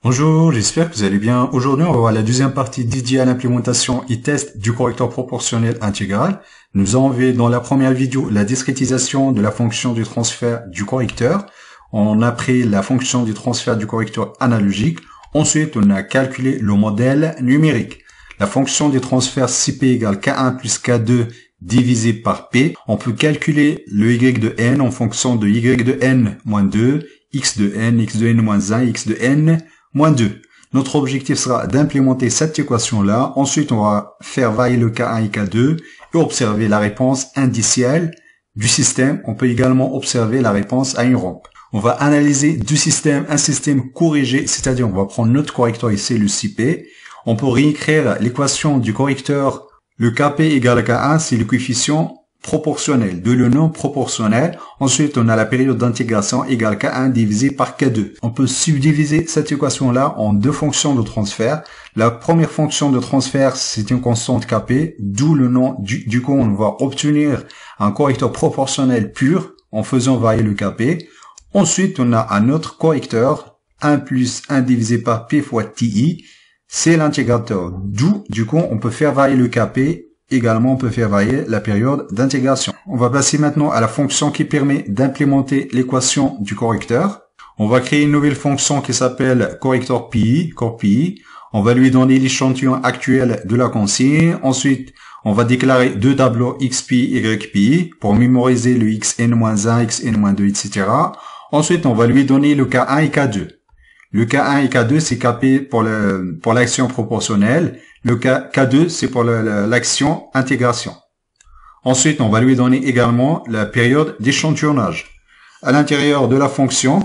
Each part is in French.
Bonjour, j'espère que vous allez bien. Aujourd'hui, on va voir la deuxième partie dédiée à l'implémentation et test du correcteur proportionnel intégral. Nous avons vu dans la première vidéo la discrétisation de la fonction du transfert du correcteur. On a pris la fonction du transfert du correcteur analogique. Ensuite, on a calculé le modèle numérique. La fonction du transfert CP égale K1 plus K2 divisé par P. On peut calculer le Y de n en fonction de Y de n moins 2, X de n moins 1, X de n moins 2. Notre objectif sera d'implémenter cette équation-là. Ensuite, on va faire varier le K1 et K2 et observer la réponse indicielle du système. On peut également observer la réponse à une rampe. On va analyser du système un système corrigé, c'est-à-dire on va prendre notre correcteur ici, le CP. On peut réécrire l'équation du correcteur. Le Kp égale à K1, c'est le coefficient proportionnel, de le non proportionnel. Ensuite, on a la période d'intégration égale K1 divisé par K2. On peut subdiviser cette équation-là en deux fonctions de transfert. La première fonction de transfert, c'est une constante Kp, d'où le nom. Du coup, on va obtenir un correcteur proportionnel pur en faisant varier le Kp. Ensuite, on a un autre correcteur, 1 plus 1 divisé par P fois Ti. C'est l'intégrateur, d'où, du coup, on peut faire varier le Kp. Également, on peut faire varier la période d'intégration. On va passer maintenant à la fonction qui permet d'implémenter l'équation du correcteur. On va créer une nouvelle fonction qui s'appelle correcteur PI, corps PI. On va lui donner l'échantillon actuel de la consigne. Ensuite, on va déclarer deux tableaux XPI, YPI pour mémoriser le XN-1, XN-2, etc. Ensuite, on va lui donner le K1 et K2. Le K1 et K2, c'est Kp pour l'action proportionnelle. Le K2, c'est pour l'action intégration. Ensuite, on va lui donner également la période d'échantillonnage. À l'intérieur de la fonction,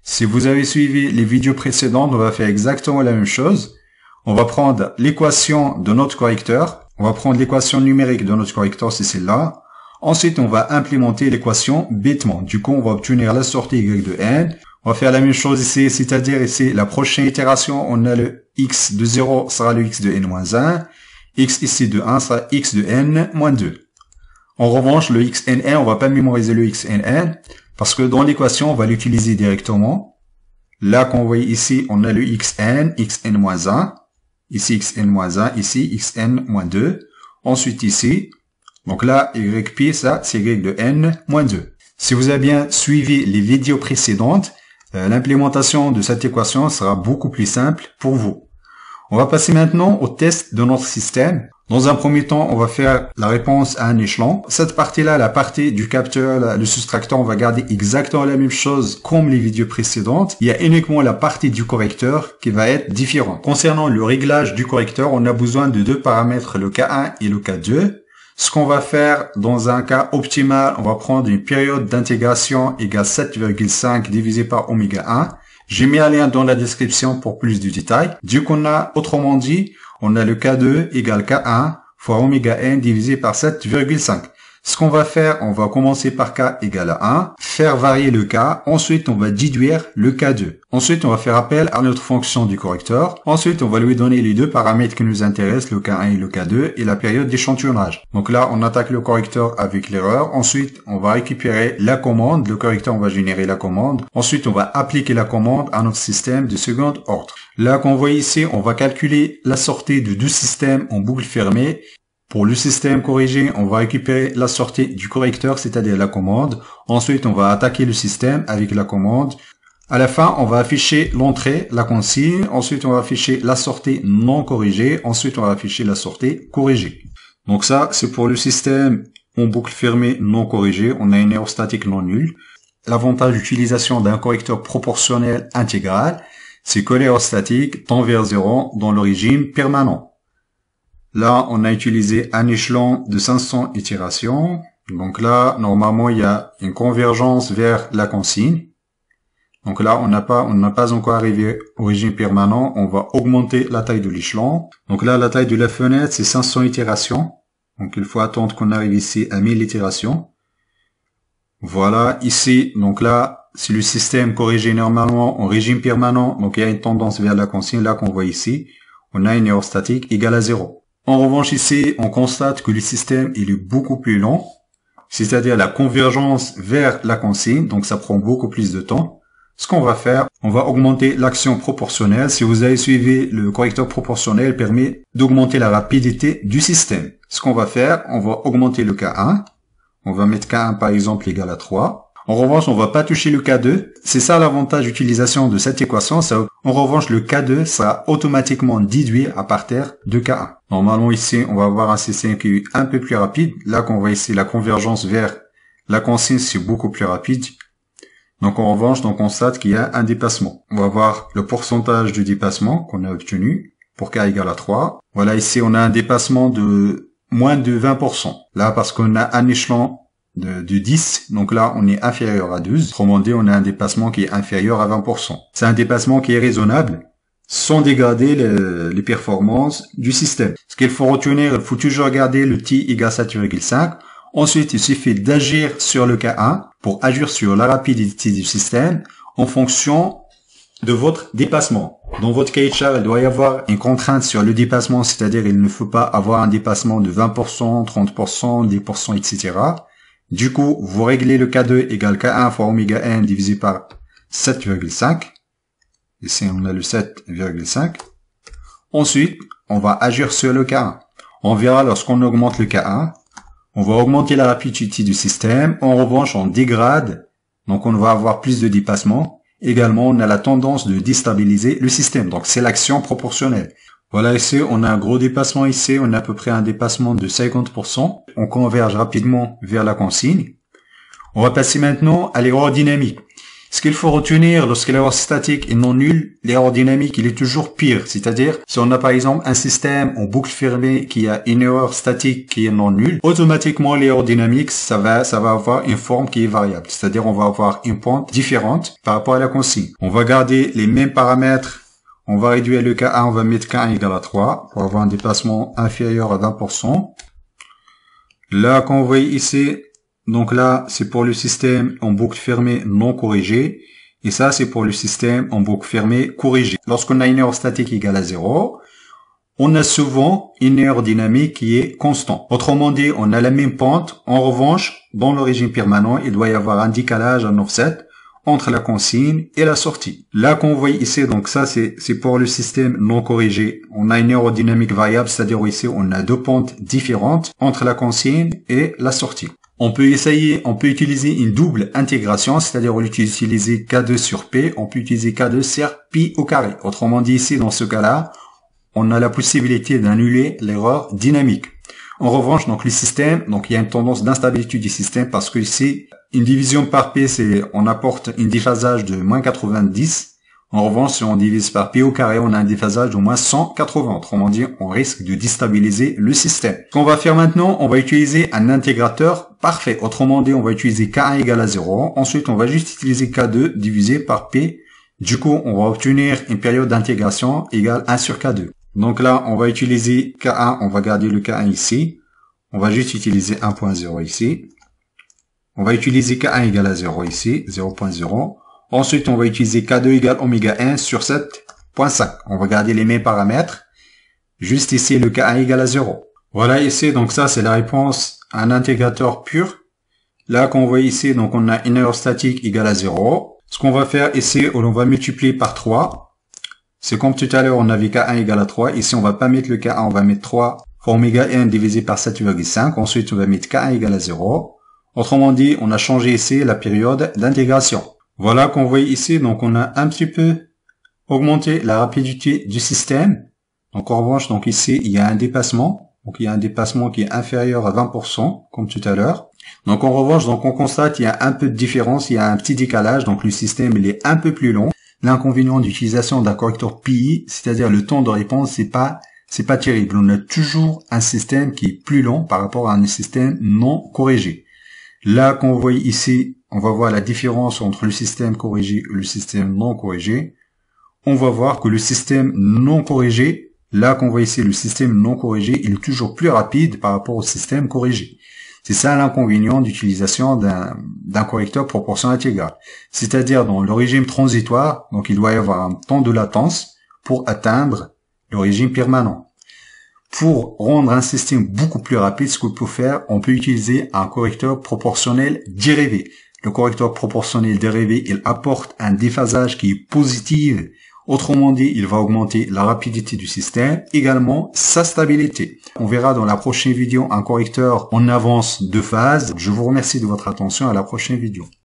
si vous avez suivi les vidéos précédentes, on va faire exactement la même chose. On va prendre l'équation de notre correcteur. On va prendre l'équation numérique de notre correcteur, c'est celle-là. Ensuite, on va implémenter l'équation bêtement. Du coup, on va obtenir la sortie Y de n. On va faire la même chose ici, c'est-à-dire ici, la prochaine itération, on a le x de 0 sera le x de n-1, x ici de 1 sera x de n-2. En revanche, le xnn, on va pas mémoriser le xnn, parce que dans l'équation, on va l'utiliser directement. Là, qu'on voit ici, on a le xn, xn-1, ici xn-1, ici xn-2. Ensuite ici, donc là, yp, ça, c'est y de n-2. Si vous avez bien suivi les vidéos précédentes, l'implémentation de cette équation sera beaucoup plus simple pour vous. On va passer maintenant au test de notre système. Dans un premier temps, on va faire la réponse à un échelon. Cette partie-là, la partie du capteur, le soustracteur, on va garder exactement la même chose comme les vidéos précédentes. Il y a uniquement la partie du correcteur qui va être différente. Concernant le réglage du correcteur, on a besoin de deux paramètres, le K1 et le K2. Ce qu'on va faire dans un cas optimal, on va prendre une période d'intégration égale 7,5 divisé par oméga 1. J'ai mis un lien dans la description pour plus de détails. Du coup, autrement dit, on a le K2 égale K1 fois oméga n divisé par 7,5. Ce qu'on va faire, on va commencer par K égale à 1, faire varier le K, ensuite on va déduire le K2. Ensuite, on va faire appel à notre fonction du correcteur. Ensuite, on va lui donner les deux paramètres qui nous intéressent, le K1 et le K2, et la période d'échantillonnage. Donc là, on attaque le correcteur avec l'erreur. Ensuite, on va récupérer la commande. Le correcteur, on va générer la commande. Ensuite, on va appliquer la commande à notre système de second ordre. Là, qu'on voit ici, on va calculer la sortie de deux systèmes en boucle fermée. Pour le système corrigé, on va récupérer la sortie du correcteur, c'est-à-dire la commande. Ensuite, on va attaquer le système avec la commande. À la fin, on va afficher l'entrée, la consigne. Ensuite, on va afficher la sortie non corrigée. Ensuite, on va afficher la sortie corrigée. Donc ça, c'est pour le système en boucle fermée non corrigée. On a une erreur statique non nulle. L'avantage d'utilisation d'un correcteur proportionnel intégral, c'est que l'erreur statique tend vers 0 dans le régime permanent. Là, on a utilisé un échelon de 500 itérations. Donc là, normalement, il y a une convergence vers la consigne. Donc là, on n'a pas encore arrivé au régime permanent. On va augmenter la taille de l'échelon. Donc là, la taille de la fenêtre, c'est 500 itérations. Donc il faut attendre qu'on arrive ici à 1000 itérations. Voilà, ici, donc là, c'est le système corrigé normalement en régime permanent. Donc il y a une tendance vers la consigne. Là, qu'on voit ici, on a une erreur statique égale à 0. En revanche, ici, on constate que le système, il est beaucoup plus lent, c'est-à-dire la convergence vers la consigne, donc ça prend beaucoup plus de temps. Ce qu'on va faire, on va augmenter l'action proportionnelle. Si vous avez suivi, le correcteur proportionnel permet d'augmenter la rapidité du système. Ce qu'on va faire, on va augmenter le K1. On va mettre K1 par exemple égal à 3. En revanche, on va pas toucher le K2. C'est ça l'avantage d'utilisation de cette équation. En revanche, le K2 sera automatiquement déduit à partir de K1. Normalement ici, on va avoir un système qui est un peu plus rapide. Là qu'on voit ici la convergence vers la consigne, c'est beaucoup plus rapide. Donc en revanche, on constate qu'il y a un dépassement. On va voir le pourcentage du dépassement qu'on a obtenu pour K égale à 3. Voilà, ici on a un dépassement de moins de 20%. Là, parce qu'on a un échelon de 10, donc là on est inférieur à 12. Autrement dit, on a un dépassement qui est inférieur à 20%. C'est un dépassement qui est raisonnable, sans dégrader les performances du système. Ce qu'il faut retenir, il faut toujours garder le t égale 7,5. Ensuite, il suffit d'agir sur le K1 pour agir sur la rapidité du système en fonction de votre dépassement. Dans votre cahier de charge, il doit y avoir une contrainte sur le dépassement, c'est-à-dire il ne faut pas avoir un dépassement de 20%, 30%, 10%, etc. Du coup, vous réglez le K2 égale K1 fois oméga n divisé par 7,5. Ici, on a le 7,5. Ensuite, on va agir sur le K1. On verra lorsqu'on augmente le K1, on va augmenter la rapidité du système. En revanche, on dégrade, donc on va avoir plus de dépassement. Également, on a la tendance de déstabiliser le système. Donc, c'est l'action proportionnelle. Voilà, ici, on a un gros dépassement ici. On a à peu près un dépassement de 50%. On converge rapidement vers la consigne. On va passer maintenant à l'erreur dynamique. Ce qu'il faut retenir lorsque l'erreur statique est non nulle, l'erreur dynamique, il est toujours pire. C'est-à-dire, si on a par exemple un système en boucle fermée qui a une erreur statique qui est non nulle, automatiquement l'erreur dynamique, ça va avoir une forme qui est variable. C'est-à-dire, on va avoir une pente différente par rapport à la consigne. On va garder les mêmes paramètres. On va réduire le K1, on va mettre K1 égale à 3 pour avoir un dépassement inférieur à 20%. Là, qu'on voit ici, donc là, c'est pour le système en boucle fermée non corrigée. Et ça, c'est pour le système en boucle fermée corrigée. Lorsqu'on a une erreur statique égale à 0, on a souvent une erreur dynamique qui est constante. Autrement dit, on a la même pente. En revanche, dans le régime permanent, il doit y avoir un décalage, un offset entre la consigne et la sortie. Là qu'on voit ici, donc ça c'est pour le système non corrigé. On a une erreur dynamique variable, c'est-à-dire ici on a deux pentes différentes entre la consigne et la sortie. On peut utiliser une double intégration, c'est-à-dire au lieu d'utiliser K2 sur P, on peut utiliser K2 sur pi au carré. Autrement dit ici, dans ce cas-là, on a la possibilité d'annuler l'erreur dynamique. En revanche, donc le système, donc il y a une tendance d'instabilité du système parce que ici, une division par P, on apporte un déphasage de moins 90. En revanche, si on divise par P au carré, on a un déphasage de moins 180. Autrement dit, on risque de déstabiliser le système. Ce qu'on va faire maintenant, on va utiliser un intégrateur parfait. Autrement dit, on va utiliser K1 égale à 0. Ensuite, on va juste utiliser K2 divisé par P. Du coup, on va obtenir une période d'intégration égale 1 sur K2. Donc là, on va utiliser K1, on va garder le K1 ici. On va juste utiliser 1.0 ici. On va utiliser K1 égale à 0 ici, 0.0. Ensuite, on va utiliser K2 égale oméga 1 sur 7.5. On va garder les mêmes paramètres. Juste ici, le K1 égale à 0. Voilà ici, donc ça, c'est la réponse à un intégrateur pur. Là, qu'on voit ici, donc on a une erreur statique égale à 0. Ce qu'on va faire ici, on va multiplier par 3. C'est comme tout à l'heure, on avait K1 égale à 3. Ici, on va pas mettre le K1, on va mettre 3 fois oméga 1 divisé par 7,5. Ensuite, on va mettre K1 égale à 0. Autrement dit, on a changé ici la période d'intégration. Voilà qu'on voit ici, donc on a un petit peu augmenté la rapidité du système. Donc en revanche, donc ici, il y a un dépassement. Donc il y a un dépassement qui est inférieur à 20%, comme tout à l'heure. Donc en revanche, donc on constate qu'il y a un peu de différence, il y a un petit décalage, donc le système il est un peu plus long. L'inconvénient d'utilisation d'un correcteur PI, c'est-à-dire le temps de réponse, c'est pas terrible. On a toujours un système qui est plus long par rapport à un système non corrigé. Là qu'on voit ici, on va voir la différence entre le système corrigé et le système non corrigé. On va voir que le système non corrigé, là qu'on voit ici le système non corrigé, il est toujours plus rapide par rapport au système corrigé. C'est ça l'inconvénient d'utilisation d'un correcteur proportion intégrale. C'est-à-dire dans le régime transitoire, donc il doit y avoir un temps de latence pour atteindre le régime permanent. Pour rendre un système beaucoup plus rapide, ce qu'on peut faire, on peut utiliser un correcteur proportionnel dérivé. Le correcteur proportionnel dérivé, il apporte un déphasage qui est positif. Autrement dit, il va augmenter la rapidité du système, également sa stabilité. On verra dans la prochaine vidéo un correcteur en avance de phase. Je vous remercie de votre attention. À la prochaine vidéo.